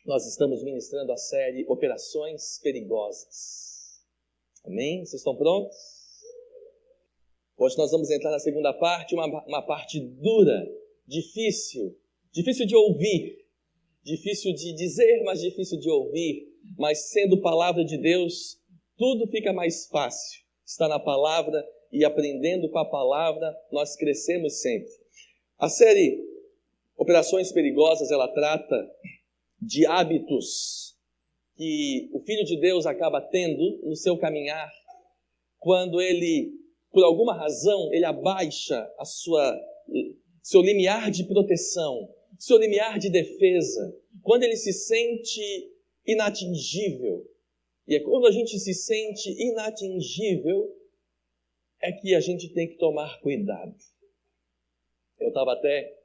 nós estamos ministrando a série Operações Perigosas. Amém? Vocês estão prontos? Hoje nós vamos entrar na segunda parte, uma parte dura, difícil de ouvir, difícil de dizer, mas difícil de ouvir. Mas sendo palavra de Deus, tudo fica mais fácil. Está na palavra e aprendendo com a palavra, nós crescemos sempre. A série Operações Perigosas, ela trata de hábitos que o Filho de Deus acaba tendo no seu caminhar, quando ele, por alguma razão, ele abaixa seu limiar de proteção, seu limiar de defesa, quando ele se sente inatingível. E é quando a gente se sente inatingível, é que a gente tem que tomar cuidado. Eu estava até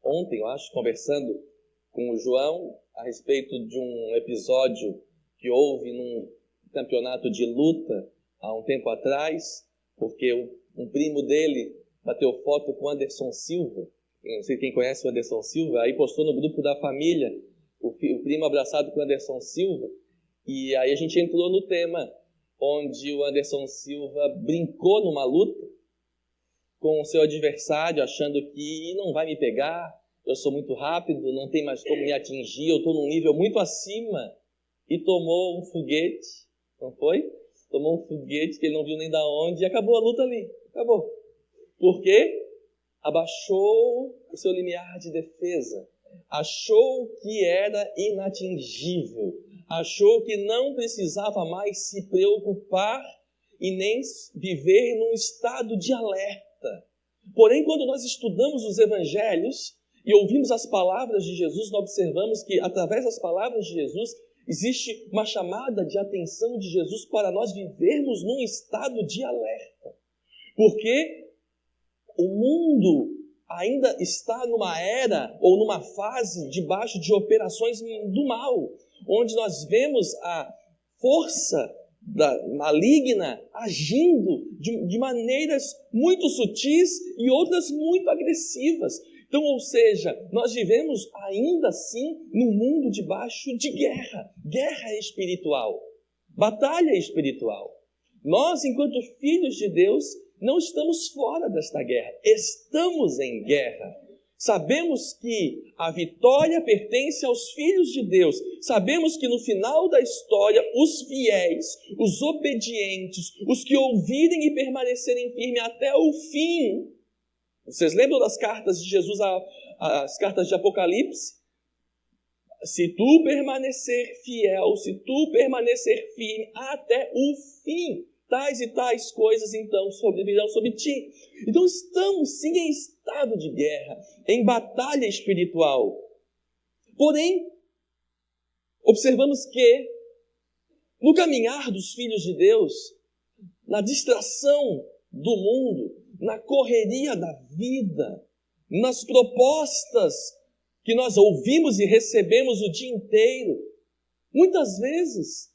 ontem, eu acho, conversando com o João a respeito de um episódio que houve num campeonato de luta há um tempo atrás, porque um primo dele bateu foto com o Anderson Silva. Não sei quem conhece o Anderson Silva, aí postou no grupo da família o primo abraçado com o Anderson Silva, e aí a gente entrou no tema onde o Anderson Silva brincou numa luta com o seu adversário, achando que não vai me pegar, eu sou muito rápido, não tem mais como me atingir, eu estou num nível muito acima, e tomou um foguete, não foi? Tomou um foguete que ele não viu nem da onde, e acabou a luta ali, acabou. Por quê? Abaixou o seu limiar de defesa, achou que era inatingível, achou que não precisava mais se preocupar e nem viver num estado de alerta. Porém, quando nós estudamos os evangelhos e ouvimos as palavras de Jesus, nós observamos que, através das palavras de Jesus, existe uma chamada de atenção de Jesus para nós vivermos num estado de alerta. Porque o mundo ainda está numa era ou numa fase debaixo de operações do mal, onde nós vemos a força maligna agindo de maneiras muito sutis e outras muito agressivas. Então, ou seja, nós vivemos ainda assim num mundo debaixo de guerra espiritual, batalha espiritual. Nós, enquanto filhos de Deus, não estamos fora desta guerra, estamos em guerra. Sabemos que a vitória pertence aos filhos de Deus. Sabemos que no final da história, os fiéis, os obedientes, os que ouvirem e permanecerem firmes até o fim. Vocês lembram das cartas de Jesus, as cartas de Apocalipse? Se tu permanecer fiel, se tu permanecer firme até o fim, tais e tais coisas então sobrevirão sobre ti. Então estamos sim em estado de guerra, em batalha espiritual. Porém, observamos que no caminhar dos filhos de Deus, na distração do mundo, na correria da vida, nas propostas que nós ouvimos e recebemos o dia inteiro, muitas vezes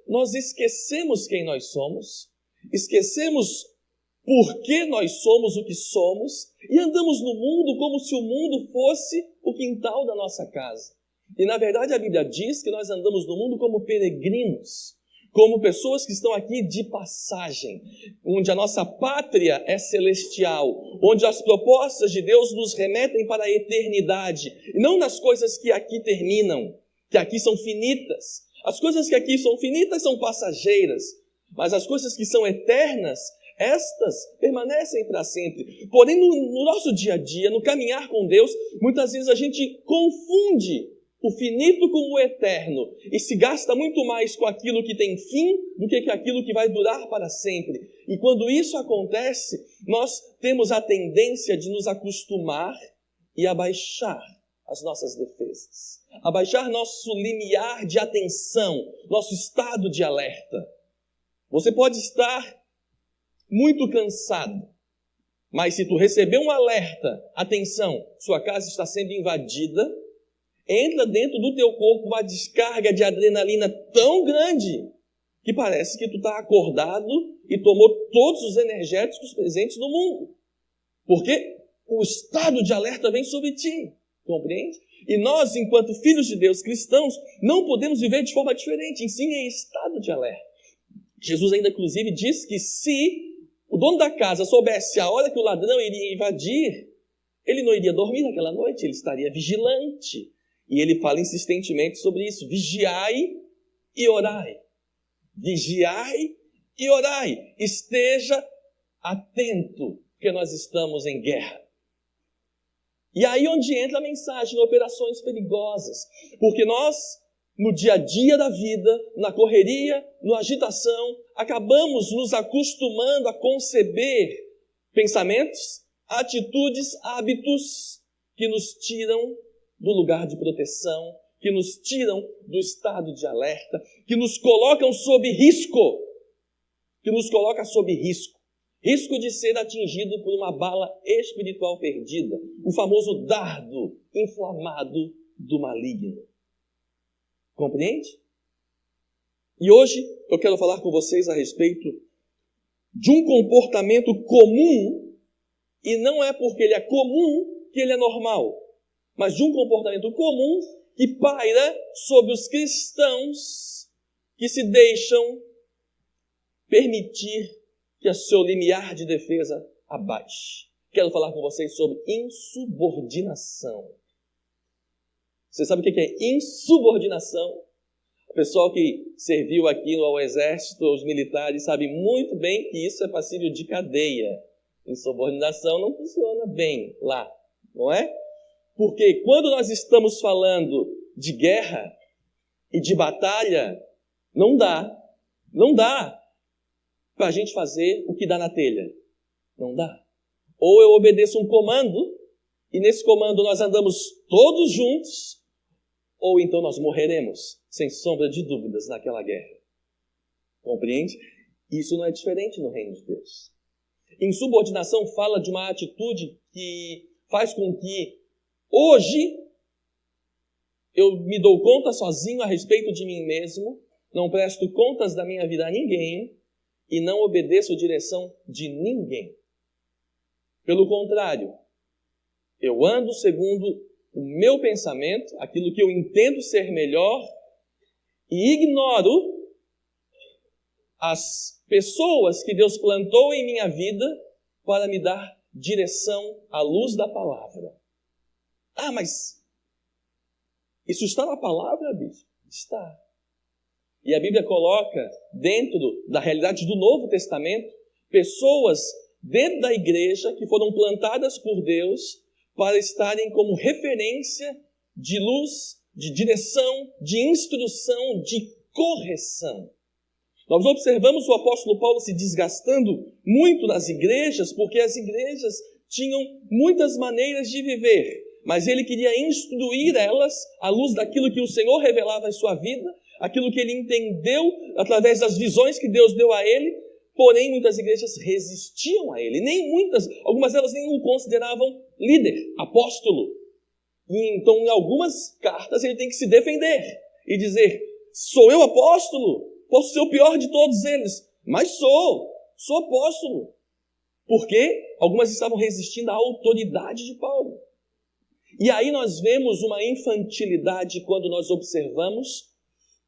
nós esquecemos quem nós somos, esquecemos por que nós somos o que somos e andamos no mundo como se o mundo fosse o quintal da nossa casa. E na verdade a Bíblia diz que nós andamos no mundo como peregrinos, como pessoas que estão aqui de passagem, onde a nossa pátria é celestial, onde as propostas de Deus nos remetem para a eternidade, e não nas coisas que aqui terminam, que aqui são finitas. As coisas que aqui são finitas são passageiras, mas as coisas que são eternas, estas permanecem para sempre. Porém, no nosso dia a dia, no caminhar com Deus, muitas vezes a gente confunde o finito com o eterno e se gasta muito mais com aquilo que tem fim do que com aquilo que vai durar para sempre. E quando isso acontece, nós temos a tendência de nos acostumar e abaixar as nossas defesas, abaixar nosso limiar de atenção, nosso estado de alerta. Você pode estar muito cansado, mas se tu receber um alerta, atenção, sua casa está sendo invadida, entra dentro do teu corpo uma descarga de adrenalina tão grande que parece que tu está acordado e tomou todos os energéticos presentes no mundo. Porque o estado de alerta vem sobre ti. Compreende? E nós, enquanto filhos de Deus, cristãos, não podemos viver de forma diferente, sim em estado de alerta. Jesus ainda, inclusive, diz que se o dono da casa soubesse a hora que o ladrão iria invadir, ele não iria dormir naquela noite, ele estaria vigilante. E ele fala insistentemente sobre isso: vigiai e orai. Vigiai e orai. Esteja atento, porque nós estamos em guerra. E aí onde entra a mensagem, operações perigosas. Porque nós, no dia a dia da vida, na correria, na agitação, acabamos nos acostumando a conceber pensamentos, atitudes, hábitos que nos tiram do lugar de proteção, que nos tiram do estado de alerta, que nos colocam sob risco, risco de ser atingido por uma bala espiritual perdida, o famoso dardo inflamado do maligno. Compreende? E hoje eu quero falar com vocês a respeito de um comportamento comum, e não é porque ele é comum que ele é normal, mas de um comportamento comum que paira sobre os cristãos que se deixam permitir que o seu limiar de defesa abaixe. Quero falar com vocês sobre insubordinação. Você sabe o que é insubordinação? O pessoal que serviu aqui ao exército, os militares, sabe muito bem que isso é passível de cadeia. Insubordinação não funciona bem lá, não é? Porque quando nós estamos falando de guerra e de batalha, não dá para a gente fazer o que dá na telha. Não dá. Ou eu obedeço um comando, e nesse comando nós andamos todos juntos, ou então nós morreremos, sem sombra de dúvidas, naquela guerra. Compreende? Isso não é diferente no reino de Deus. Insubordinação fala de uma atitude que faz com que hoje eu me dou conta sozinho a respeito de mim mesmo, não presto contas da minha vida a ninguém e não obedeço a direção de ninguém. Pelo contrário, eu ando segundo o meu pensamento, aquilo que eu entendo ser melhor, e ignoro as pessoas que Deus plantou em minha vida para me dar direção à luz da palavra. Ah, mas isso está na palavra, bispo? Está. E a Bíblia coloca dentro da realidade do Novo Testamento pessoas dentro da igreja que foram plantadas por Deus para estarem como referência de luz, de direção, de instrução, de correção. Nós observamos o apóstolo Paulo se desgastando muito nas igrejas, porque as igrejas tinham muitas maneiras de viver, mas ele queria instruir elas à luz daquilo que o Senhor revelava em sua vida, aquilo que ele entendeu através das visões que Deus deu a ele, porém muitas igrejas resistiam a ele, algumas delas nem o consideravam líder, apóstolo. E então em algumas cartas ele tem que se defender e dizer: sou eu apóstolo? Posso ser o pior de todos eles, mas sou apóstolo. Porque algumas estavam resistindo à autoridade de Paulo. E aí nós vemos uma infantilidade quando nós observamos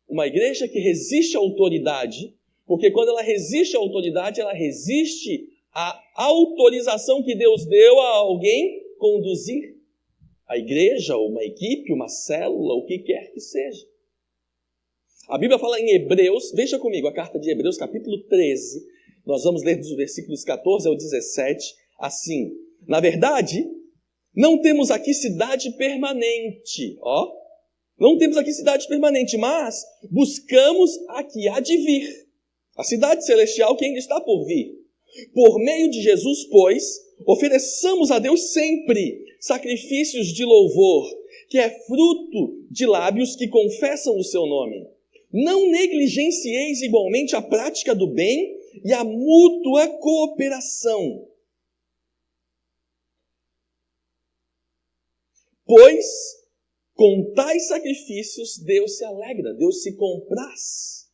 uma igreja que resiste à autoridade, porque quando ela resiste à autoridade, ela resiste à autorização que Deus deu a alguém conduzir a igreja, uma equipe, uma célula, o que quer que seja. A Bíblia fala em Hebreus, veja comigo a carta de Hebreus, capítulo 13, nós vamos ler dos versículos 14 ao 17, assim: na verdade, não temos aqui cidade permanente, não temos aqui cidade permanente, mas buscamos a que há de vir, a cidade celestial que ainda está por vir. Por meio de Jesus, pois, ofereçamos a Deus sempre sacrifícios de louvor, que é fruto de lábios que confessam o seu nome. Não negligencieis igualmente a prática do bem e a mútua cooperação, pois com tais sacrifícios Deus se alegra, Deus se compraz.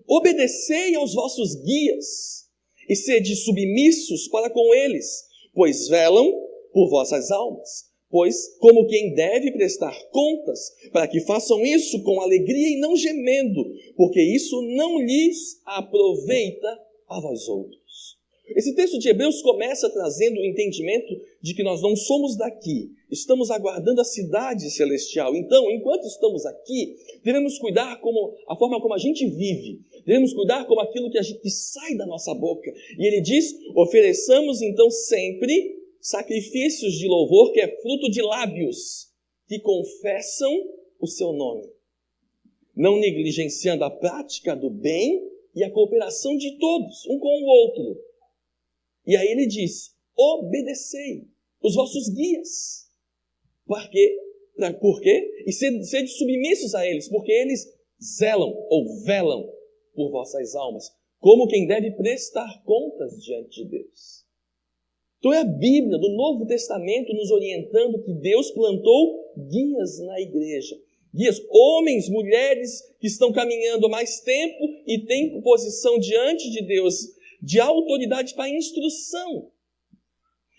Obedecei aos vossos guias e sede submissos para com eles, pois velam por vossas almas, pois como quem deve prestar contas, para que façam isso com alegria e não gemendo, porque isso não lhes aproveita a vós outros. Esse texto de Hebreus começa trazendo o entendimento de que nós não somos daqui, estamos aguardando a cidade celestial. Então, enquanto estamos aqui, devemos cuidar como a forma como a gente vive, devemos cuidar como aquilo que sai da nossa boca. E ele diz, ofereçamos então sempre sacrifícios de louvor, que é fruto de lábios que confessam o seu nome, não negligenciando a prática do bem e a cooperação de todos, um com o outro. E aí ele diz, obedecei os vossos guias. Por quê? E sede submissos a eles, porque eles zelam ou velam por vossas almas, como quem deve prestar contas diante de Deus. Então é a Bíblia do Novo Testamento nos orientando que Deus plantou guias na igreja. Guias, homens, mulheres que estão caminhando há mais tempo e têm posição diante de Deus, de autoridade para instrução.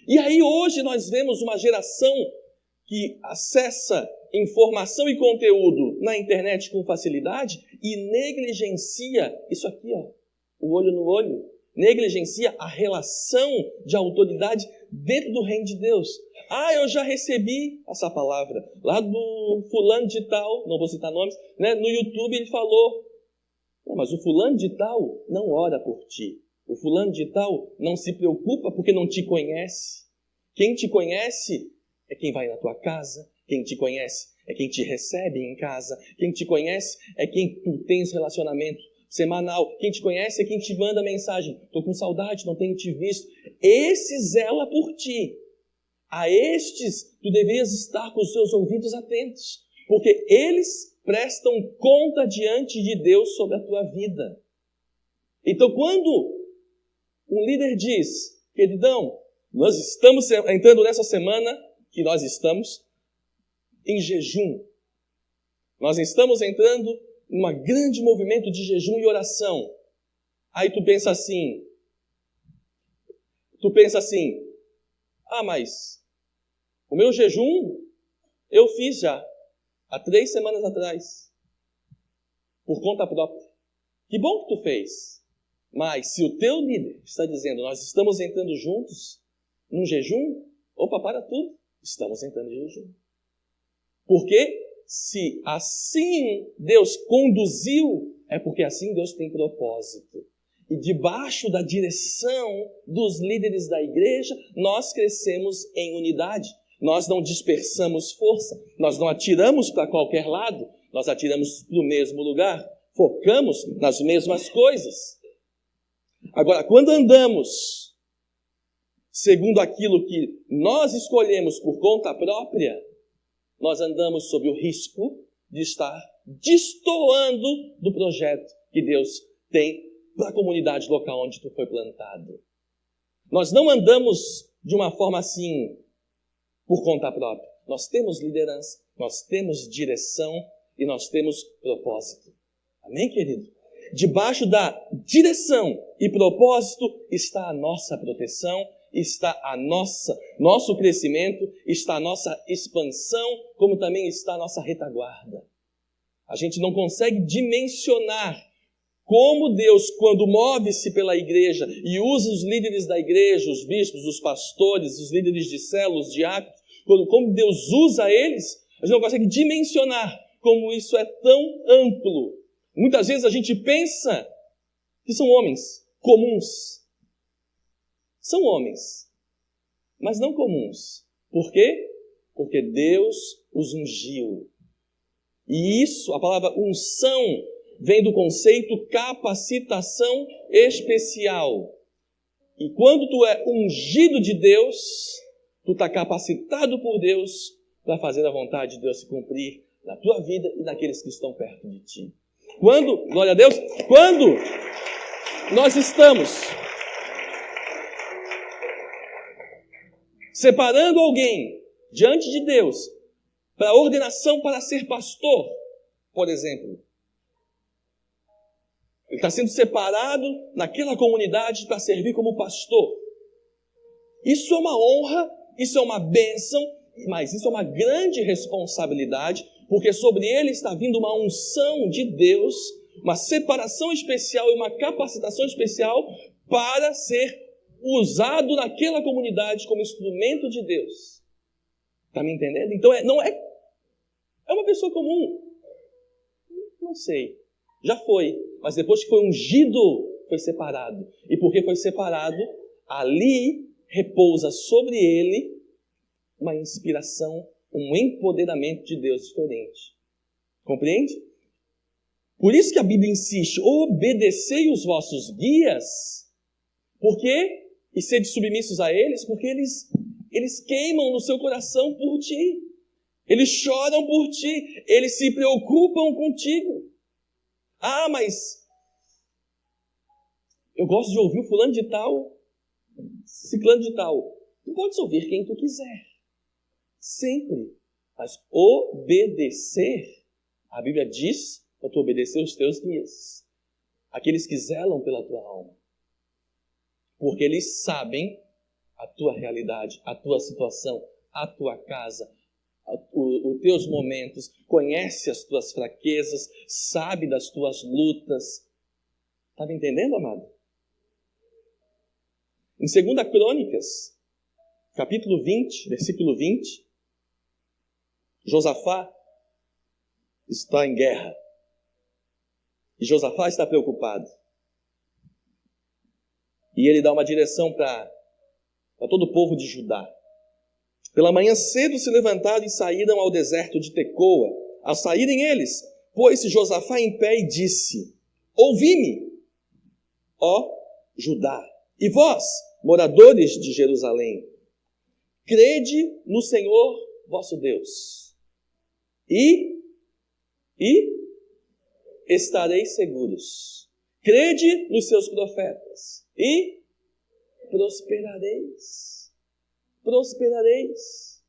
E aí hoje nós vemos uma geração que acessa informação e conteúdo na internet com facilidade e negligencia isso aqui, o olho no olho, negligencia a relação de autoridade dentro do reino de Deus. Eu já recebi essa palavra lá do fulano de tal, não vou citar nomes, né? No YouTube ele falou, mas o fulano de tal não ora por ti. O fulano de tal não se preocupa porque não te conhece. Quem te conhece é quem vai na tua casa. Quem te conhece é quem te recebe em casa. Quem te conhece é quem tu tens relacionamento semanal. Quem te conhece é quem te manda mensagem. Estou com saudade, não tenho te visto. Esse zela por ti. A estes tu deverias estar com os seus ouvidos atentos, porque eles prestam conta diante de Deus sobre a tua vida. Então, quando um líder diz, queridão, nós estamos entrando nessa semana que nós estamos em jejum. Nós estamos entrando em um grande movimento de jejum e oração. Aí tu pensa assim, mas o meu jejum eu fiz já, há 3 semanas atrás, por conta própria. Que bom que tu fez. Mas se o teu líder está dizendo, nós estamos entrando juntos num jejum, para tudo, estamos entrando em jejum. Porque se assim Deus conduziu, é porque assim Deus tem propósito. E debaixo da direção dos líderes da igreja, nós crescemos em unidade. Nós não dispersamos força, nós não atiramos para qualquer lado, nós atiramos para o mesmo lugar, focamos nas mesmas coisas. Agora, quando andamos segundo aquilo que nós escolhemos por conta própria, nós andamos sob o risco de estar destoando do projeto que Deus tem para a comunidade local onde tu foi plantado. Nós não andamos de uma forma assim, por conta própria. Nós temos liderança, nós temos direção e nós temos propósito. Amém, querido? Debaixo da direção e propósito está a nossa proteção, está nosso crescimento, está a nossa expansão, como também está a nossa retaguarda. A gente não consegue dimensionar como Deus, quando move-se pela igreja e usa os líderes da igreja, os bispos, os pastores, os líderes de células, os diáconos, como Deus usa eles, a gente não consegue dimensionar como isso é tão amplo. Muitas vezes a gente pensa que são homens comuns. São homens, mas não comuns. Por quê? Porque Deus os ungiu. E isso, a palavra unção, vem do conceito capacitação especial. E quando tu é ungido de Deus, tu está capacitado por Deus para fazer a vontade de Deus se cumprir na tua vida e naqueles que estão perto de ti. Glória a Deus, quando nós estamos separando alguém diante de Deus para ordenação para ser pastor, por exemplo, ele está sendo separado naquela comunidade para servir como pastor. Isso é uma honra, isso é uma bênção, Mas isso é uma grande responsabilidade, porque sobre ele está vindo uma unção de Deus, uma separação especial e uma capacitação especial para ser usado naquela comunidade como instrumento de Deus. Está me entendendo? Então não é uma pessoa comum. Não sei. Já foi. Mas depois que foi ungido, foi separado. E porque foi separado, ali repousa sobre ele uma inspiração, um empoderamento de Deus diferente. Compreende? Por isso que a Bíblia insiste, obedecei os vossos guias. Por quê? E sede submissos a eles, porque eles queimam no seu coração por ti. Eles choram por ti. Eles se preocupam contigo. Ah, mas eu gosto de ouvir o fulano de tal, ciclano de tal. Tu podes ouvir quem tu quiser. Sempre. Mas obedecer, a Bíblia diz para tu obedecer os teus guias. Aqueles que zelam pela tua alma. Porque eles sabem a tua realidade, a tua situação, a tua casa, os teus momentos, conhece as tuas fraquezas, sabe das tuas lutas. Está me entendendo, amado? Em 2 Crônicas, capítulo 20, versículo 20, Josafá está em guerra. E Josafá está preocupado. E ele dá uma direção para todo o povo de Judá. Pela manhã cedo se levantaram e saíram ao deserto de Tecoa. Ao saírem eles, pôs-se Josafá em pé e disse: ouvi-me, ó Judá, e vós, moradores de Jerusalém, crede no Senhor vosso Deus, e estareis seguros. Crede nos seus profetas, e prosperareis. Prosperareis.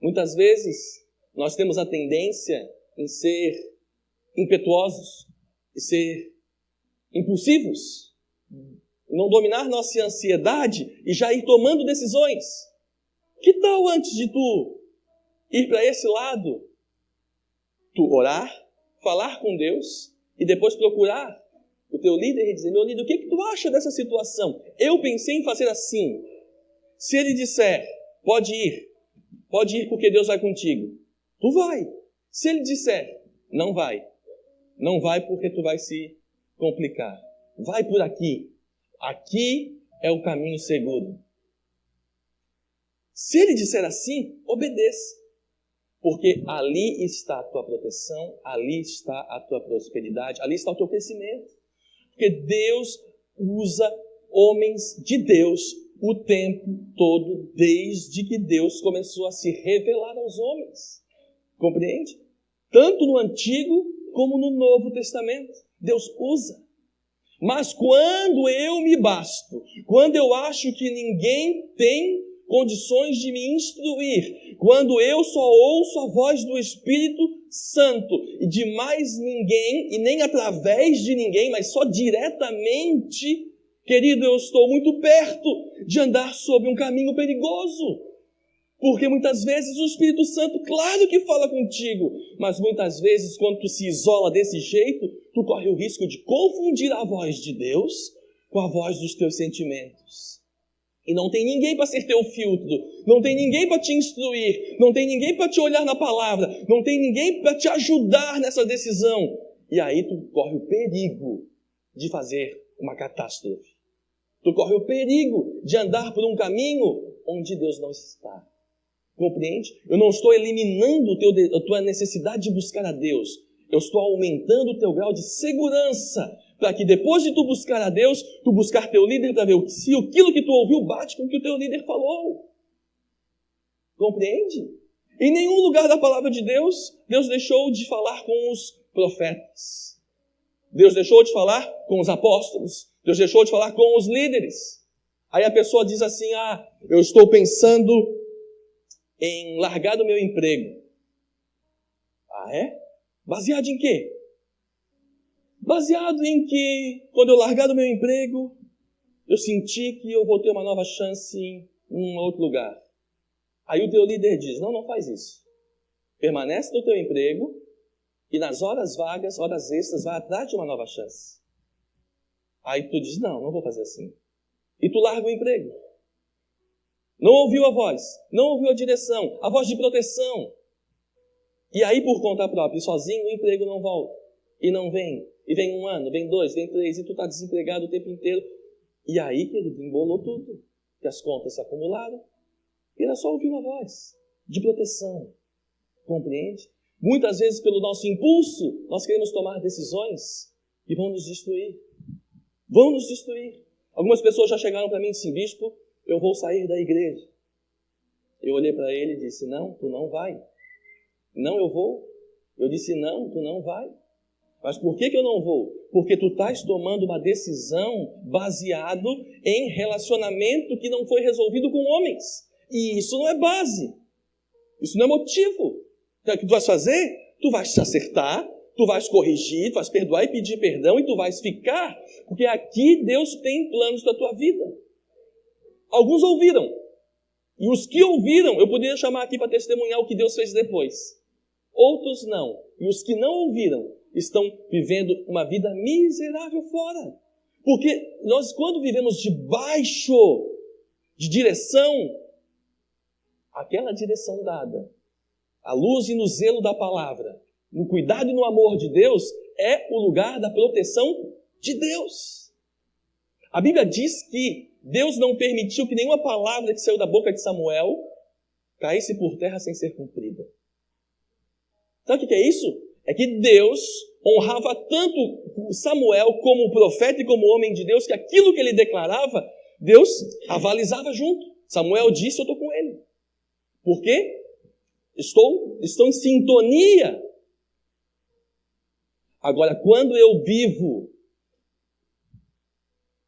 Muitas vezes nós temos a tendência em ser impetuosos, em ser impulsivos, não dominar nossa ansiedade e já ir tomando decisões. Que tal antes de tu ir para esse lado, tu orar, falar com Deus e depois procurar o teu líder e dizer: meu líder, o que tu acha dessa situação? Eu pensei em fazer assim. Se ele disser, pode ir porque Deus vai contigo, tu vai. Se ele disser, não vai porque tu vai se complicar. Vai por aqui. Aqui é o caminho seguro. Se ele disser assim, obedeça. Porque ali está a tua proteção, ali está a tua prosperidade, ali está o teu crescimento. Porque Deus usa homens de Deus o tempo todo, desde que Deus começou a se revelar aos homens. Compreende? Tanto no Antigo como no Novo Testamento. Deus usa. Mas quando eu me basto, quando eu acho que ninguém tem condições de me instruir, quando eu só ouço a voz do Espírito Santo e de mais ninguém, e nem através de ninguém, mas só diretamente, querido, eu estou muito perto de andar sobre um caminho perigoso. Porque muitas vezes o Espírito Santo, claro que fala contigo, mas muitas vezes quando tu se isola desse jeito, tu corre o risco de confundir a voz de Deus com a voz dos teus sentimentos. E não tem ninguém para ser teu filtro, não tem ninguém para te instruir, não tem ninguém para te olhar na palavra, não tem ninguém para te ajudar nessa decisão. E aí tu corre o perigo de fazer uma catástrofe. Tu corre o perigo de andar por um caminho onde Deus não está. Compreende? Eu não estou eliminando a tua necessidade de buscar a Deus. Eu estou aumentando o teu grau de segurança para que depois de tu buscar a Deus, tu buscar teu líder para ver se aquilo que tu ouviu bate com o que o teu líder falou. Compreende? Em nenhum lugar da palavra de Deus, Deus deixou de falar com os profetas. Deus deixou de falar com os apóstolos. Deus deixou de falar com os líderes. Aí a pessoa diz assim: eu estou pensando em largar do meu emprego. É? Baseado em quê? Baseado em que, quando eu largar do meu emprego, eu senti que eu vou ter uma nova chance em um outro lugar. Aí o teu líder diz, não faz isso. Permanece no teu emprego e nas horas vagas, horas extras, vai atrás de uma nova chance. Aí tu diz, não vou fazer assim. E tu larga o emprego. Não ouviu a voz, não ouviu a direção, a voz de proteção. E aí por conta própria, e sozinho, o emprego não volta. E não vem. E vem 1 ano, vem 2, vem 3, e tu está desempregado o tempo inteiro. E aí, querido, embolou tudo. Que as contas se acumularam. E era só ouvir uma voz de proteção. Compreende? Muitas vezes, pelo nosso impulso, nós queremos tomar decisões que vão nos destruir. Vão nos destruir. Algumas pessoas já chegaram para mim e disseram, bispo, eu vou sair da igreja. Eu olhei para ele e disse, não, tu não vai. Não, eu vou. Eu disse, não, tu não vai. Mas por que eu não vou? Porque tu estás tomando uma decisão baseado em relacionamento que não foi resolvido com homens. E isso não é base. Isso não é motivo. Então, o que tu vais fazer? Tu vais te acertar, tu vais corrigir, tu vais perdoar e pedir perdão e tu vais ficar. Porque aqui Deus tem planos para a tua vida. Alguns ouviram. E os que ouviram, eu poderia chamar aqui para testemunhar o que Deus fez depois. Outros não. E os que não ouviram estão vivendo uma vida miserável fora. Porque nós, quando vivemos debaixo de direção, aquela direção dada, a luz e no zelo da palavra, no cuidado e no amor de Deus, é o lugar da proteção de Deus. A Bíblia diz que Deus não permitiu que nenhuma palavra que saiu da boca de Samuel caísse por terra sem ser cumprida. Sabe o que é isso? É que Deus honrava tanto Samuel como profeta e como homem de Deus, que aquilo que ele declarava, Deus avalizava junto. Samuel disse, eu estou com ele. Por quê? Estou em sintonia. Agora, quando eu vivo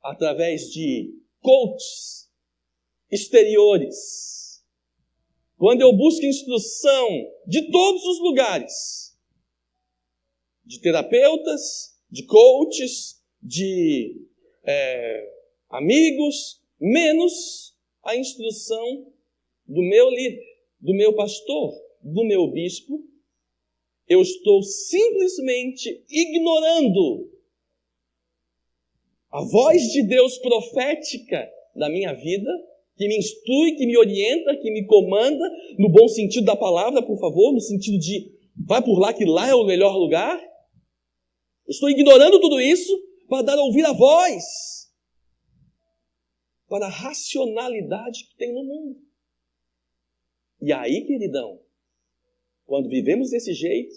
através de coaches exteriores, quando eu busco instrução de todos os lugares, de terapeutas, de coaches, de amigos, menos a instrução do meu líder, do meu pastor, do meu bispo, eu estou simplesmente ignorando a voz de Deus profética da minha vida, que me instrui, que me orienta, que me comanda, no bom sentido da palavra, por favor, no sentido de vai por lá que lá é o melhor lugar. Estou ignorando tudo isso para dar a ouvir a voz, para a racionalidade que tem no mundo. E aí, queridão, quando vivemos desse jeito,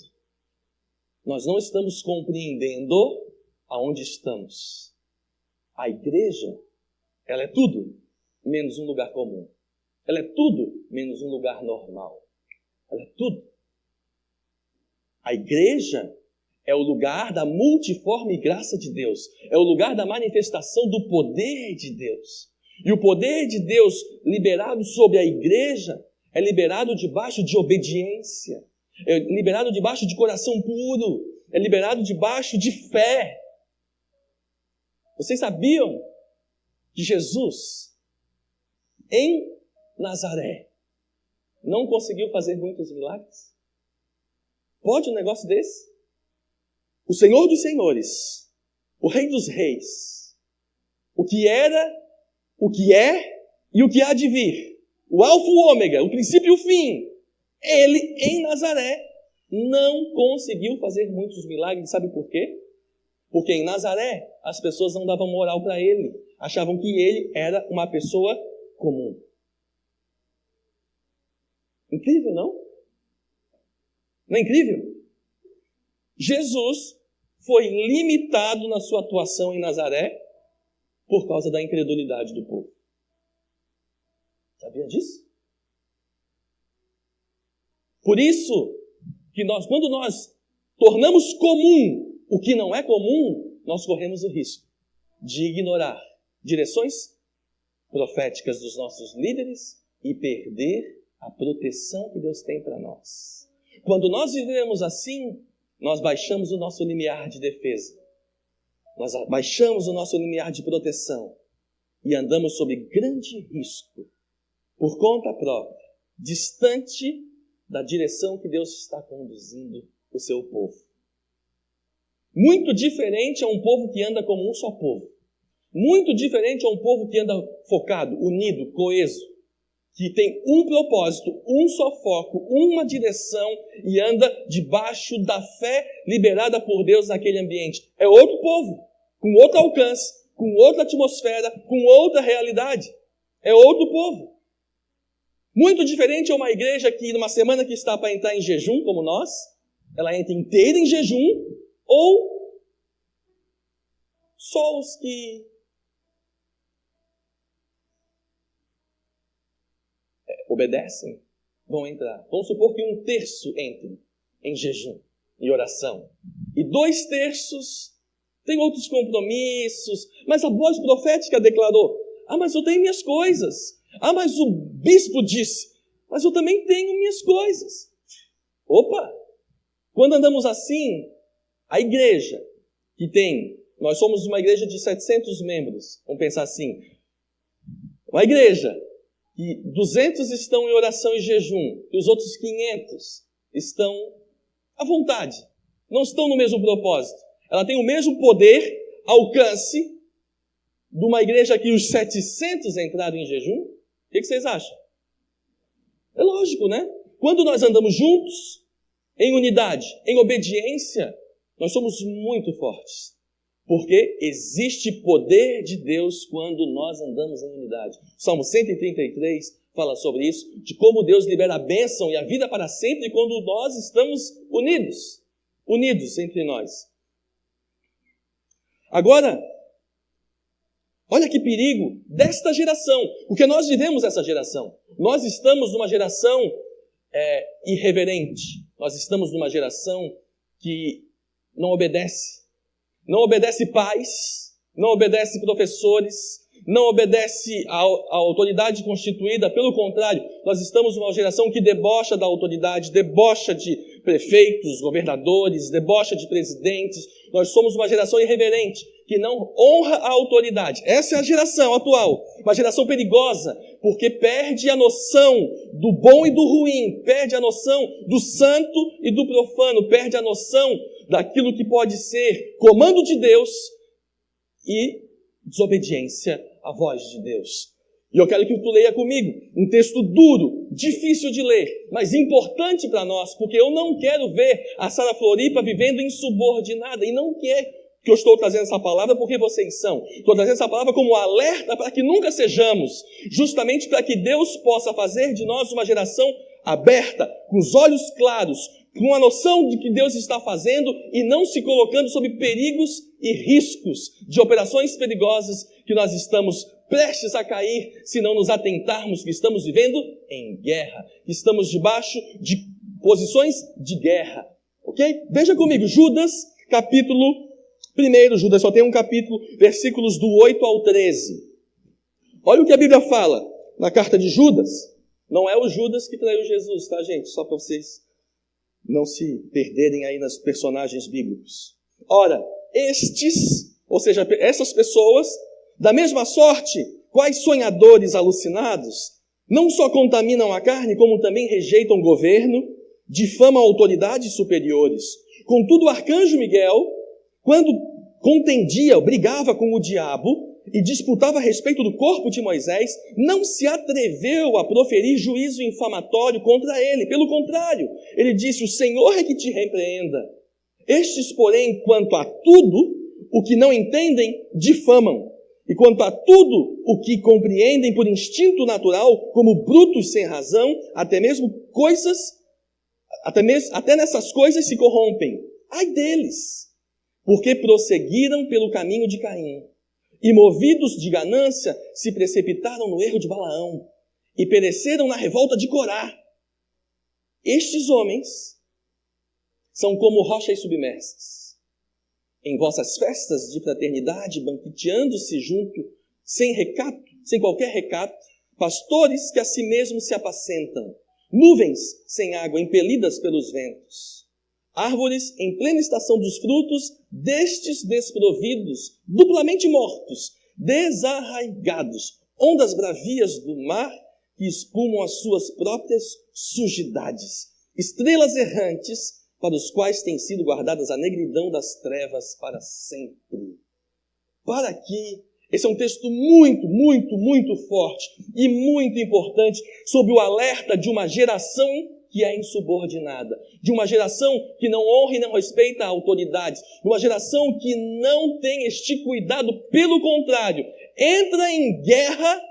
nós não estamos compreendendo aonde estamos. A igreja, ela é tudo menos um lugar comum. Ela é tudo menos um lugar normal. Ela é tudo. A igreja é o lugar da multiforme graça de Deus. É o lugar da manifestação do poder de Deus. E o poder de Deus liberado sobre a igreja é liberado debaixo de obediência. É liberado debaixo de coração puro. É liberado debaixo de fé. Vocês sabiam que Jesus, em Nazaré, não conseguiu fazer muitos milagres? Pode um negócio desse? O Senhor dos Senhores, o Rei dos Reis, o que era, o que é e o que há de vir, o Alfa e o Ômega, o princípio e o fim, ele em Nazaré não conseguiu fazer muitos milagres. Sabe por quê? Porque em Nazaré as pessoas não davam moral para ele, achavam que ele era uma pessoa comum. Incrível, não? Não é incrível? Jesus foi limitado na sua atuação em Nazaré por causa da incredulidade do povo. Sabia disso? Por isso que quando nós tornamos comum o que não é comum, nós corremos o risco de ignorar direções proféticas dos nossos líderes e perder a proteção que Deus tem para nós. Quando nós vivemos assim, nós baixamos o nosso limiar de defesa. Nós baixamos o nosso limiar de proteção e andamos sob grande risco, por conta própria, distante da direção que Deus está conduzindo o seu povo. Muito diferente é um povo que anda como um só povo. Muito diferente é um povo que anda focado, unido, coeso, que tem um propósito, um só foco, uma direção e anda debaixo da fé liberada por Deus naquele ambiente. É outro povo, com outro alcance, com outra atmosfera, com outra realidade. É outro povo. Muito diferente é uma igreja que numa semana que está para entrar em jejum, como nós, ela entra inteira em jejum, ou só os que obedecem vão entrar. Vamos supor que 1/3 entre em jejum e oração. E 2/3 tem outros compromissos, mas a voz profética declarou: mas eu tenho minhas coisas. Mas o bispo disse: mas eu também tenho minhas coisas. Opa! Quando andamos assim, a igreja que tem, nós somos uma igreja de 700 membros, vamos pensar assim, uma igreja que 200 estão em oração e jejum, e os outros 500 estão à vontade, não estão no mesmo propósito. Ela tem o mesmo poder, alcance, de uma igreja que os 700 entraram em jejum? O que vocês acham? É lógico, né? Quando nós andamos juntos, em unidade, em obediência, nós somos muito fortes. Porque existe poder de Deus quando nós andamos em unidade. Salmo 133 fala sobre isso, de como Deus libera a bênção e a vida para sempre quando nós estamos unidos entre nós. Agora, olha que perigo desta geração, porque nós vivemos essa geração. Nós estamos numa geração irreverente. Nós estamos numa geração que não obedece. Não obedece pais, não obedece professores, não obedece à autoridade constituída. Pelo contrário, nós estamos numa geração que debocha da autoridade, debocha de prefeitos, governadores, debocha de presidentes. Nós somos uma geração irreverente, que não honra a autoridade. Essa é a geração atual, uma geração perigosa, porque perde a noção do bom e do ruim, perde a noção do santo e do profano, perde a noção daquilo que pode ser comando de Deus e desobediência à voz de Deus. E eu quero que tu leia comigo um texto duro, difícil de ler, mas importante para nós, porque eu não quero ver a Sara Floripa vivendo insubordinada, e não quero que eu estou trazendo essa palavra porque vocês são. Estou trazendo essa palavra como um alerta para que nunca sejamos, justamente para que Deus possa fazer de nós uma geração aberta, com os olhos claros, com a noção de que Deus está fazendo e não se colocando sob perigos e riscos de operações perigosas que nós estamos prestes a cair se não nos atentarmos que estamos vivendo em guerra, que estamos debaixo de posições de guerra. Ok? Veja comigo, Judas, capítulo 1, Judas só tem um capítulo, versículos do 8 ao 13. Olha o que a Bíblia fala na carta de Judas. Não é o Judas que traiu Jesus, tá, gente? Só para vocês não se perderem aí nos personagens bíblicos. Ora, estes, ou seja, essas pessoas, da mesma sorte, quais sonhadores alucinados, não só contaminam a carne, como também rejeitam o governo, difamam autoridades superiores. Contudo, o arcanjo Miguel, quando contendia, brigava com o diabo e disputava a respeito do corpo de Moisés, não se atreveu a proferir juízo infamatório contra ele. Pelo contrário, ele disse: o Senhor é que te repreenda. Estes, porém, quanto a tudo o que não entendem, difamam. E quanto a tudo o que compreendem por instinto natural, como brutos sem razão, até nessas coisas se corrompem. Ai deles! Porque prosseguiram pelo caminho de Caim, e movidos de ganância, se precipitaram no erro de Balaão, e pereceram na revolta de Corá. Estes homens são como rochas submersas, em vossas festas de fraternidade, banqueteando-se junto, sem qualquer recato, pastores que a si mesmos se apacentam, nuvens sem água, impelidas pelos ventos. Árvores em plena estação dos frutos, destes desprovidos, duplamente mortos, desarraigados, ondas bravias do mar que espumam as suas próprias sujidades, estrelas errantes para os quais têm sido guardadas a negridão das trevas para sempre. Para aqui, esse é um texto muito, muito, muito forte e muito importante sobre o alerta de uma geração que é insubordinada, de uma geração que não honra e não respeita a autoridades, de uma geração que não tem este cuidado, pelo contrário, entra em guerra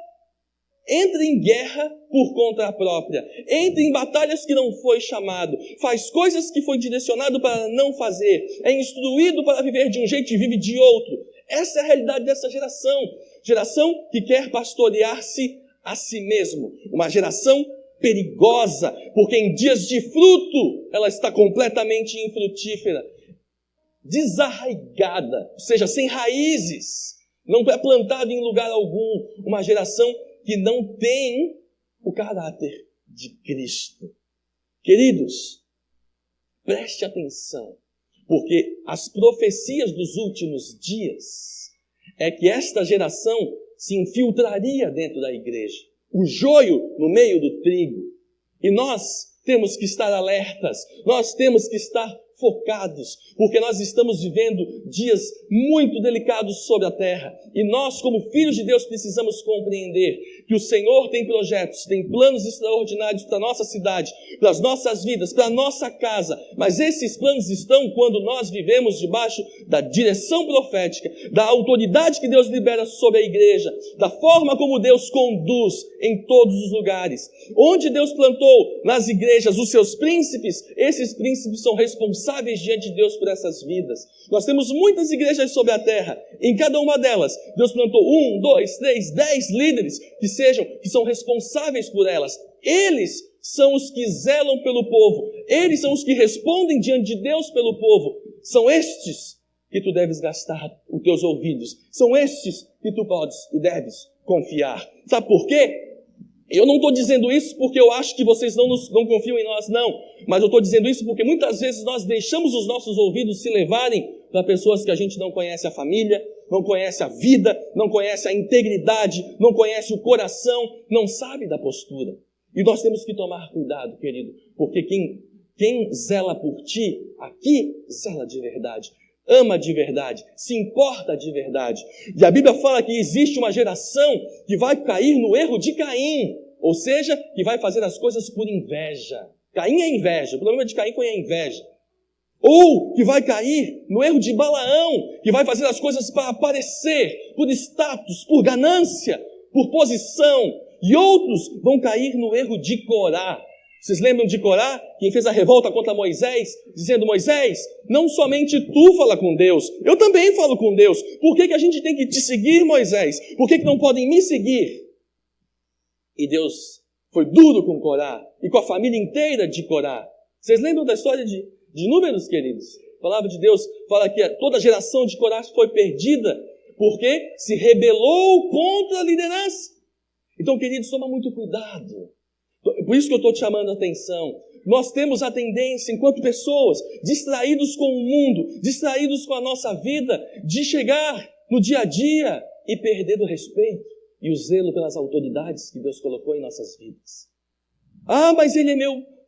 por conta própria, entra em batalhas que não foi chamado, faz coisas que foi direcionado para não fazer, é instruído para viver de um jeito e vive de outro. Essa é a realidade dessa geração que quer pastorear-se a si mesmo, uma geração perigosa, porque em dias de fruto ela está completamente infrutífera, desarraigada, ou seja, sem raízes, não é plantada em lugar algum, uma geração que não tem o caráter de Cristo. Queridos, preste atenção, porque as profecias dos últimos dias é que esta geração se infiltraria dentro da igreja, o joio no meio do trigo. E nós temos que estar alertas, nós temos que estar focados, porque nós estamos vivendo dias muito delicados sobre a terra, e nós, como filhos de Deus, precisamos compreender que o Senhor tem projetos, tem planos extraordinários para a nossa cidade, para as nossas vidas, para a nossa casa, mas esses planos estão quando nós vivemos debaixo da direção profética, da autoridade que Deus libera sobre a igreja, da forma como Deus conduz em todos os lugares. Onde Deus plantou nas igrejas os seus príncipes, esses príncipes são responsáveis diante de Deus por essas vidas. Nós temos muitas igrejas sobre a terra. Em cada uma delas, Deus plantou 1, 2, 3, 10 líderes que são responsáveis por elas. Eles são os que zelam pelo povo. Eles são os que respondem diante de Deus pelo povo. São estes que tu deves gastar os teus ouvidos. São estes que tu podes e deves confiar. Sabe por quê? Eu não estou dizendo isso porque eu acho que vocês não confiam em nós, não. Mas eu estou dizendo isso porque muitas vezes nós deixamos os nossos ouvidos se levarem para pessoas que a gente não conhece a família, não conhece a vida, não conhece a integridade, não conhece o coração, não sabe da postura. E nós temos que tomar cuidado, querido, porque quem zela por ti, aqui zela de verdade. Ama de verdade, se importa de verdade. E a Bíblia fala que existe uma geração que vai cair no erro de Caim, ou seja, que vai fazer as coisas por inveja. Caim é inveja, o problema de Caim foi a inveja. Ou que vai cair no erro de Balaão, que vai fazer as coisas para aparecer, por status, por ganância, por posição. E outros vão cair no erro de Corá. Vocês lembram de Corá, quem fez a revolta contra Moisés, dizendo: Moisés, não somente tu fala com Deus, eu também falo com Deus. Por que a gente tem que te seguir, Moisés? Por que não podem me seguir? E Deus foi duro com Corá e com a família inteira de Corá. Vocês lembram da história de Números, queridos? A palavra de Deus fala que toda a geração de Corá foi perdida porque se rebelou contra a liderança. Então, queridos, toma muito cuidado. Por isso que eu estou te chamando a atenção. Nós temos a tendência, enquanto pessoas, distraídos com o mundo, distraídos com a nossa vida, de chegar no dia a dia e perder o respeito e o zelo pelas autoridades que Deus colocou em nossas vidas. Ah, mas ele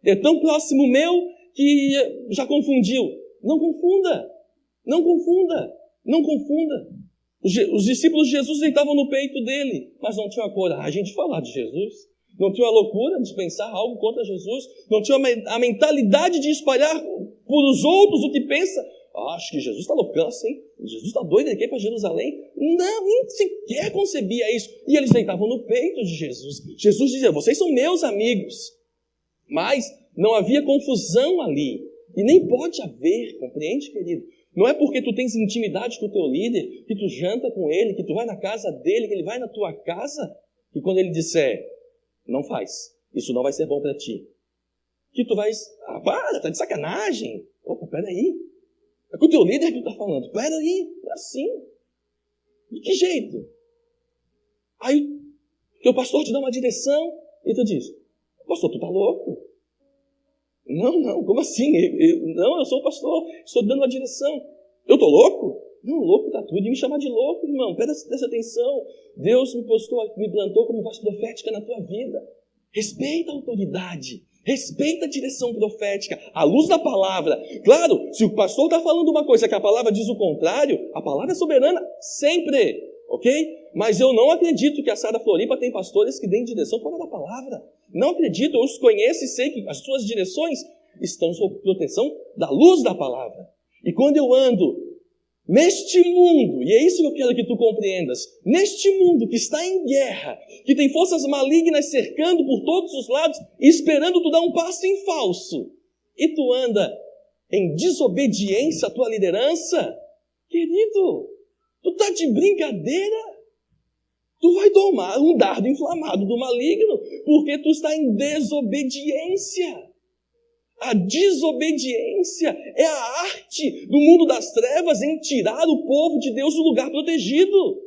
é tão próximo meu que já confundiu. Não confunda, não confunda, não confunda. Os discípulos de Jesus deitavam no peito dele, mas não tinham a coragem de falar de Jesus. Não tinha a loucura de pensar algo contra Jesus. Não tinha a mentalidade de espalhar por os outros o que pensa. Acho que Jesus está loucaço, hein? Jesus está doido, ele quer ir para Jerusalém. Não, nem sequer concebia isso. E eles deitavam no peito de Jesus. Jesus dizia: vocês são meus amigos. Mas não havia confusão ali. E nem pode haver, compreende, querido? Não é porque tu tens intimidade com o teu líder, que tu janta com ele, que tu vai na casa dele, que ele vai na tua casa, que quando ele disser: não faz, isso não vai ser bom para ti, que tu vais: para, tá de sacanagem. Opa, peraí, é com o teu líder que tu tá falando. Peraí, é assim. De que jeito? Aí teu pastor te dá uma direção e tu diz: pastor, tu tá louco? Não, como assim? Eu sou o pastor, estou dando a direção. Eu tô louco? Não, louco tá tudo. E me chamar de louco, irmão, presta atenção. Deus me plantou como voz profética na tua vida. Respeita a autoridade. Respeita a direção profética, à luz da palavra. Claro, se o pastor está falando uma coisa que a palavra diz o contrário, a palavra é soberana sempre, ok? Mas eu não acredito que a Sara Floripa tem pastores que deem direção fora da palavra. Não acredito, eu os conheço e sei que as suas direções estão sob proteção da luz da palavra. E quando eu ando neste mundo, e é isso que eu quero que tu compreendas, neste mundo que está em guerra, que tem forças malignas cercando por todos os lados, esperando tu dar um passo em falso, e tu anda em desobediência à tua liderança, querido, tu tá de brincadeira? Tu vai tomar um dardo inflamado do maligno, porque tu está em desobediência. A desobediência é a arte do mundo das trevas em tirar o povo de Deus do lugar protegido.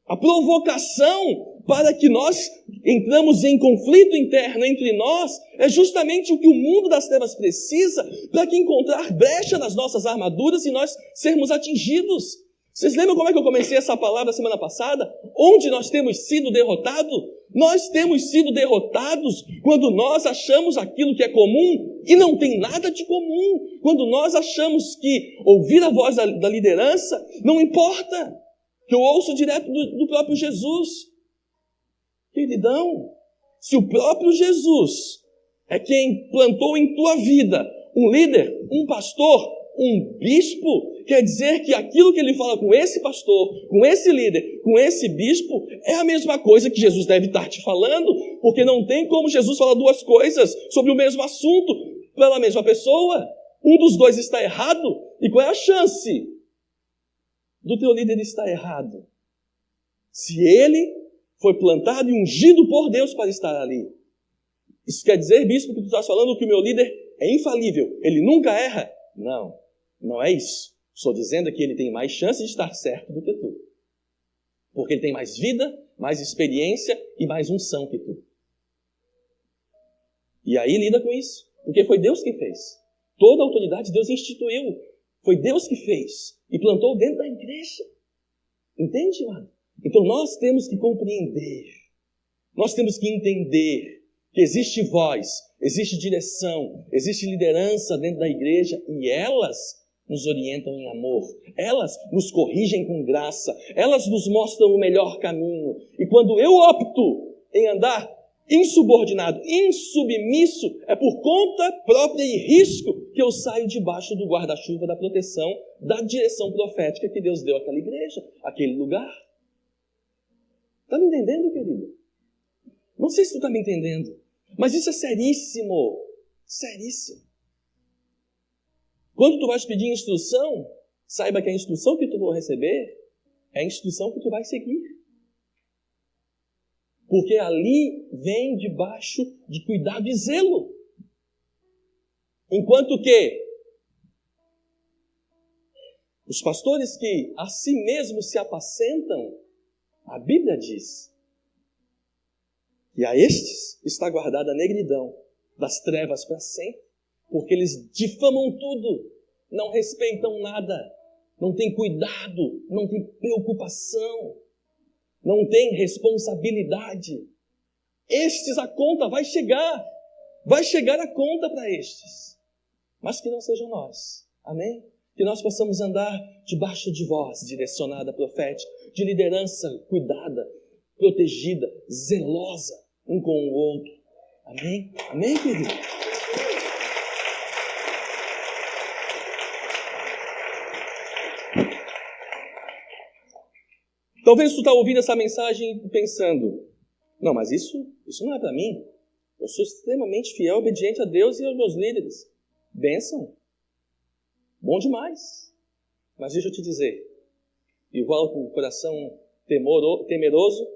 A provocação para que nós entramos em conflito interno entre nós é justamente o que o mundo das trevas precisa para que encontrar brecha nas nossas armaduras e nós sermos atingidos. Vocês lembram como é que eu comecei essa palavra semana passada? Onde nós temos sido derrotados? Nós temos sido derrotados quando nós achamos aquilo que é comum e não tem nada de comum. Quando nós achamos que ouvir a voz da liderança não importa. Que eu ouço direto do próprio Jesus. Queridão, se o próprio Jesus é quem plantou em tua vida um líder, um pastor, um bispo, quer dizer que aquilo que ele fala com esse pastor, com esse líder, com esse bispo, é a mesma coisa que Jesus deve estar te falando, porque não tem como Jesus falar duas coisas sobre o mesmo assunto pela mesma pessoa. Um dos dois está errado. E qual é a chance do teu líder estar errado? Se ele foi plantado e ungido por Deus para estar ali. Isso quer dizer, bispo, que tu estás falando que o meu líder é infalível, ele nunca erra? Não, não é isso. Estou dizendo que ele tem mais chance de estar certo do que tu. Porque ele tem mais vida, mais experiência e mais unção que tu. E aí lida com isso. Porque foi Deus que fez. Toda a autoridade Deus instituiu. Foi Deus que fez. E plantou dentro da igreja. Entende, mano? Então nós temos que compreender. Nós temos que entender que existe voz, existe direção, existe liderança dentro da igreja. E elas nos orientam em amor, elas nos corrigem com graça, elas nos mostram o melhor caminho. E quando eu opto em andar insubordinado, insubmisso, é por conta própria e risco que eu saio debaixo do guarda-chuva da proteção, da direção profética que Deus deu àquela igreja, àquele lugar. Está me entendendo, querido? Não sei se tu está me entendendo, mas isso é seríssimo, seríssimo. Quando tu vais pedir instrução, saiba que a instrução que tu vai receber é a instrução que tu vai seguir. Porque ali vem debaixo de cuidado e zelo. Enquanto que os pastores que a si mesmos se apacentam, a Bíblia diz que a estes está guardada a negridão das trevas para sempre. Porque eles difamam tudo, não respeitam nada, não têm cuidado, não têm preocupação, não têm responsabilidade. Estes a conta vai chegar a conta para estes, mas que não sejam nós, amém? Que nós possamos andar debaixo de voz direcionada, profética, de liderança cuidada, protegida, zelosa um com o outro, amém? Amém, querido? Talvez tu está ouvindo essa mensagem pensando, não, mas isso não é para mim. Eu sou extremamente fiel, obediente a Deus e aos meus líderes. Bênção. Bom demais. Mas deixa eu te dizer, igual com o coração temeroso,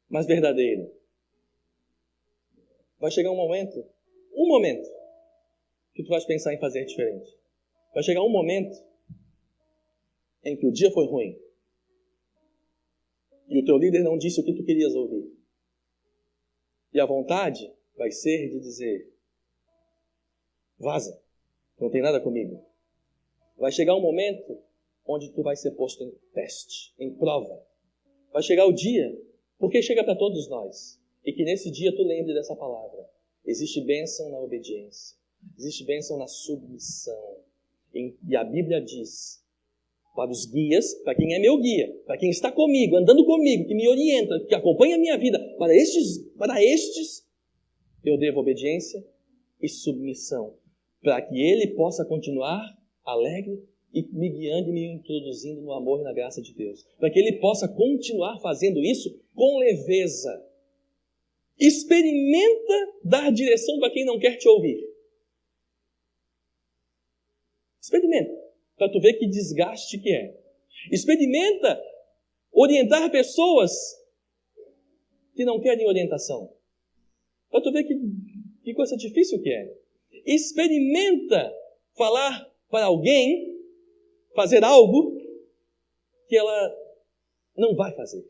mas verdadeiro. Vai chegar um momento, que tu vais pensar em fazer diferente. Vai chegar um momento em que o dia foi ruim. E o teu líder não disse o que tu querias ouvir. E a vontade vai ser de dizer, vaza, não tem nada comigo. Vai chegar um momento onde tu vai ser posto em teste, em prova. Vai chegar o dia, porque chega para todos nós, E que nesse dia tu lembre dessa palavra. Existe bênção na obediência. Existe bênção na submissão. E a Bíblia diz, para os guias, para quem é meu guia, para quem está comigo, andando comigo, que me orienta, que acompanha a minha vida, para estes eu devo obediência e submissão, para que ele possa continuar alegre e me guiando e me introduzindo no amor e na graça de Deus. Para que ele possa continuar fazendo isso com leveza. Experimenta dar direção para quem não quer te ouvir. Experimenta, para tu ver que desgaste que é. Experimenta orientar pessoas que não querem orientação. Para tu ver que coisa difícil que é. Experimenta falar para alguém, fazer algo que ela não vai fazer.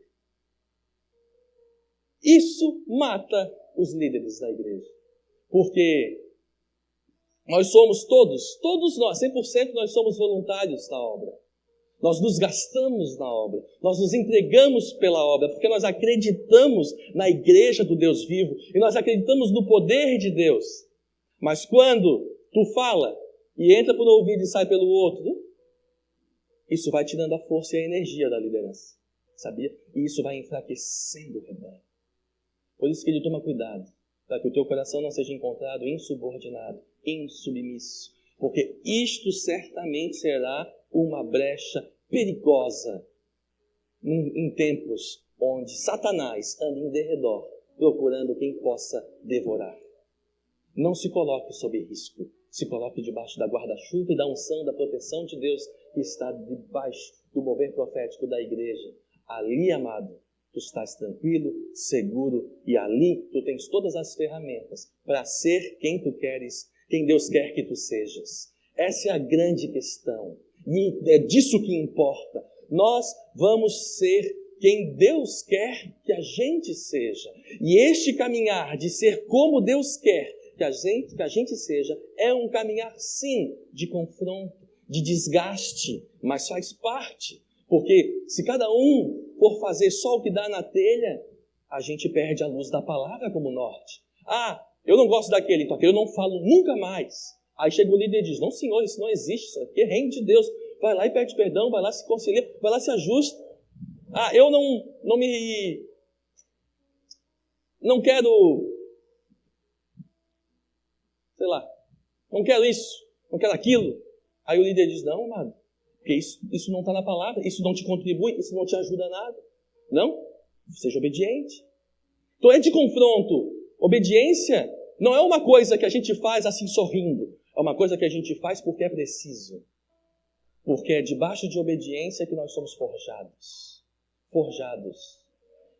Isso mata os líderes da igreja. Porque nós somos todos nós, 100% nós somos voluntários na obra. Nós nos gastamos na obra, nós nos entregamos pela obra, porque nós acreditamos na igreja do Deus vivo e nós acreditamos no poder de Deus. Mas quando tu fala e entra por um ouvido e sai pelo outro, isso vai tirando a força e a energia da liderança, sabia? E isso vai enfraquecendo o rebanho. Por isso que ele toma cuidado, para que o teu coração não seja encontrado insubordinado, insubmisso, porque isto certamente será uma brecha perigosa em tempos onde Satanás anda em derredor, procurando quem possa devorar. Não se coloque sob risco, se coloque debaixo da guarda-chuva e da unção, da proteção de Deus que está debaixo do mover profético da igreja. Ali, amado, tu estás tranquilo, seguro, e ali tu tens todas as ferramentas para ser quem tu queres, quem Deus quer que tu sejas. Essa é a grande questão, e é disso que importa. Nós vamos ser quem Deus quer que a gente seja. E este caminhar de ser como Deus quer que a gente seja, é um caminhar, sim, de confronto, de desgaste, mas faz parte. Porque se cada um for fazer só o que dá na telha, a gente perde a luz da palavra como norte. Ah, eu não gosto daquele, então aquele eu não falo nunca mais. Aí chega o líder e diz, não senhor, isso não existe, isso aqui é reino de Deus. Vai lá e pede perdão, vai lá se concilia, vai lá se ajusta. Ah, eu não quero, sei lá, não quero isso, não quero aquilo. Aí o líder diz, não, amado, porque isso não está na palavra, isso não te contribui, isso não te ajuda a nada. Não, seja obediente. Então é de confronto. Obediência não é uma coisa que a gente faz assim sorrindo, é uma coisa que a gente faz porque é preciso. Porque é debaixo de obediência que nós somos forjados. Forjados.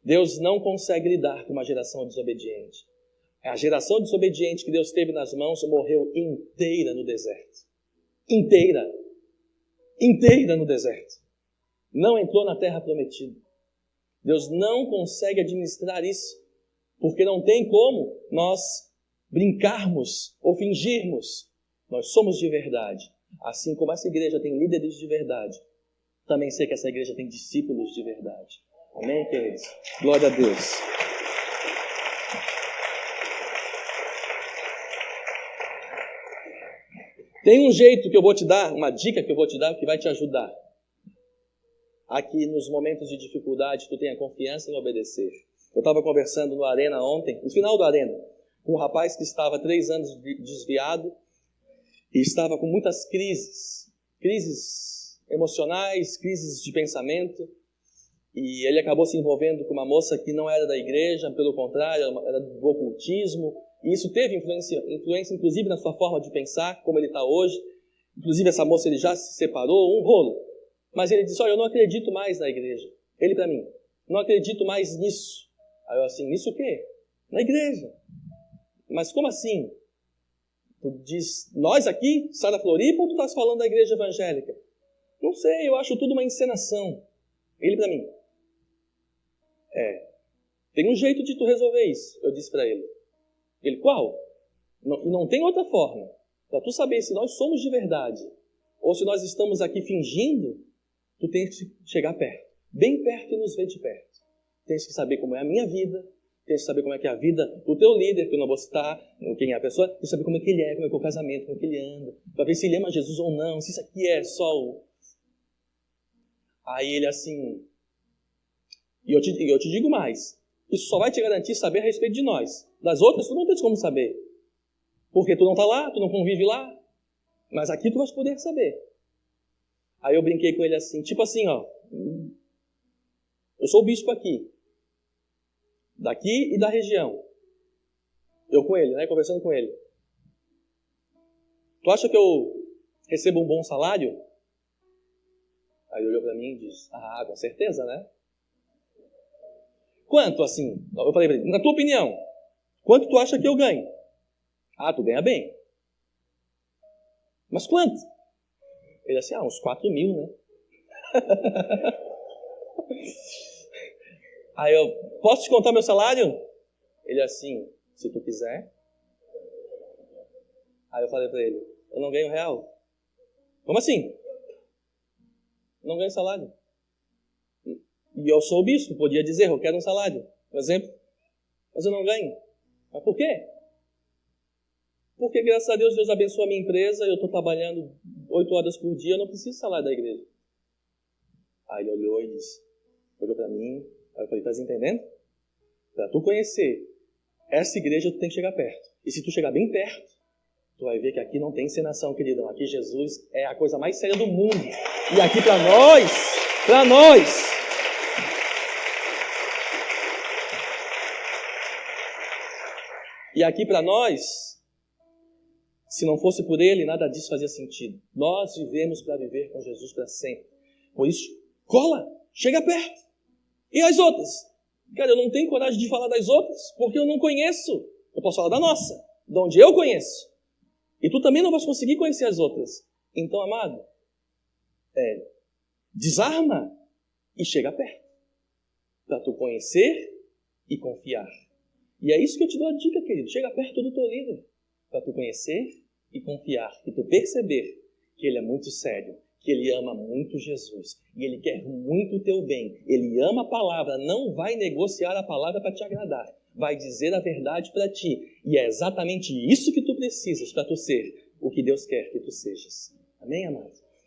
Deus não consegue lidar com uma geração desobediente. A geração desobediente que Deus teve nas mãos morreu inteira no deserto. Inteira no deserto. Não entrou na terra prometida. Deus não consegue administrar isso, porque não tem como nós brincarmos ou fingirmos. Nós somos de verdade. Assim como essa igreja tem líderes de verdade, também sei que essa igreja tem discípulos de verdade. Amém, queridos? Glória a Deus. Tem um jeito que eu vou te dar, uma dica que eu vou te dar que vai te ajudar. Aqui nos momentos de dificuldade, tu tenha confiança em obedecer. Eu estava conversando no Arena ontem, no final do Arena, com um rapaz que estava 3 anos desviado e estava com muitas crises emocionais, crises de pensamento. E ele acabou se envolvendo com uma moça que não era da igreja, pelo contrário, era do ocultismo. E isso teve influência inclusive na sua forma de pensar, como ele está hoje. Inclusive essa moça ele já se separou, um rolo. Mas ele disse, olha, eu não acredito mais na igreja. Ele para mim, não acredito mais nisso. Aí eu assim, nisso o quê? Na igreja. Mas como assim? Tu diz, nós aqui, Sara Floripa, ou tu estás falando da igreja evangélica? Não sei, eu acho tudo uma encenação. Ele para mim, tem um jeito de tu resolver isso, eu disse para ele. Ele, qual? Não tem outra forma. Para tu saber se nós somos de verdade ou se nós estamos aqui fingindo, tu tens que chegar perto, bem perto e nos ver de perto. Tens que saber como é a minha vida, Tente saber como é que é a vida do teu líder, que eu não vou citar quem é a pessoa. Tente saber como é que ele é, como é que é o casamento, como é que ele anda. Para ver se ele ama Jesus ou não, se isso aqui é só o... Aí ele assim... E eu te digo mais. Isso só vai te garantir saber a respeito de nós. Das outras, tu não tens como saber. Porque tu não está lá, tu não convive lá. Mas aqui tu vais poder saber. Aí eu brinquei com ele assim, tipo assim, ó. Eu sou o bispo aqui. Daqui e da região. Eu com ele, né? Conversando com ele. Tu acha que eu recebo um bom salário? Aí ele olhou para mim e disse, com certeza, né? Quanto, assim? Eu falei para ele, na tua opinião, quanto tu acha que eu ganho? Tu ganha bem. Mas quanto? Ele assim, uns 4.000, né? Aí eu, posso te contar meu salário? Ele assim, se tu quiser. Aí eu falei para ele, eu não ganho real. Como assim? Não ganho salário. E eu sou o bispo, podia dizer, eu quero um salário, por exemplo. Mas eu não ganho. Mas por quê? Porque, graças a Deus, Deus abençoa a minha empresa, eu estou trabalhando 8 horas por dia, eu não preciso salário da igreja. Aí ele olhou e disse, olhou para mim, aí eu falei, estás entendendo? Para tu conhecer essa igreja, tu tem que chegar perto. E se tu chegar bem perto, tu vai ver que aqui não tem encenação, queridão. Aqui Jesus é a coisa mais séria do mundo. E aqui para nós, se não fosse por Ele, nada disso fazia sentido. Nós vivemos para viver com Jesus para sempre. Por isso, cola, chega perto. E as outras? Cara, eu não tenho coragem de falar das outras, porque eu não conheço. Eu posso falar da nossa, de onde eu conheço. E tu também não vais conseguir conhecer as outras. Então, amado, desarma e chega perto. Para tu conhecer e confiar. E é isso que eu te dou a dica, querido. Chega perto do teu líder. Para tu conhecer e confiar. E tu perceber que ele é muito sério. Que ele ama muito Jesus. E ele quer muito o teu bem. Ele ama a palavra. Não vai negociar a palavra para te agradar. Vai dizer a verdade para ti. E é exatamente isso que tu precisas para tu ser o que Deus quer que tu sejas. Amém, amados?